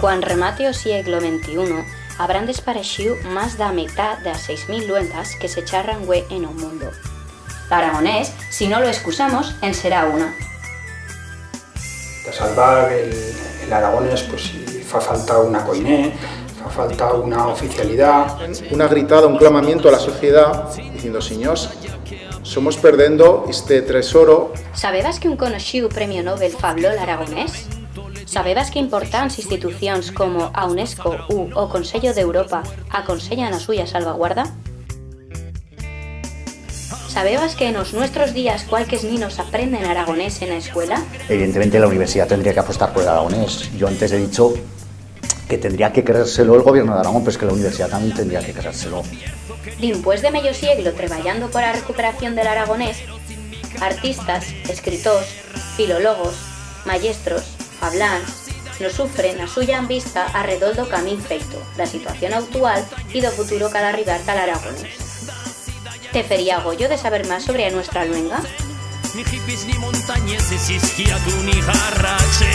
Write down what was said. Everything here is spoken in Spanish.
Quan remate o siglo XXI, habrán desaparecido más de la mitad de las 6.000 luengas que se charran güey en el mundo. L'aragonés, si no lo excusamos, en será una. De salvar el aragonés, pues si fa falta una coiné, fa falta una oficialidad. Una gritada, un clamamiento a la sociedad diciendo, señores, somos perdendo este tesoro. Sabebas que un conocido premio Nobel fabló l'aragonés? Sabebas que importantes instituciones como a UNESCO u o Consejo de Europa aconsellan a suya salvaguarda? ¿Sabebas que en los nuestros días cualques niños aprenden aragonés en la escuela? Evidentemente la universidad tendría que apostar por el aragonés. Yo antes he dicho que tendría que creérselo el gobierno de Aragón, pero es que la universidad también tendría que creérselo. Dimpués de medio siglo trabajando por la recuperación del aragonés, artistas, escritores, filólogos, maestros, fablans, no sufren a suya vista alrededor do camín feito, la situación actual y do futuro que ha de arribar tal aragonés. ¿Te fería Goyo de saber más sobre nuestra luenga? Ni hippies ni montañeses, isquiatu ni jarrache.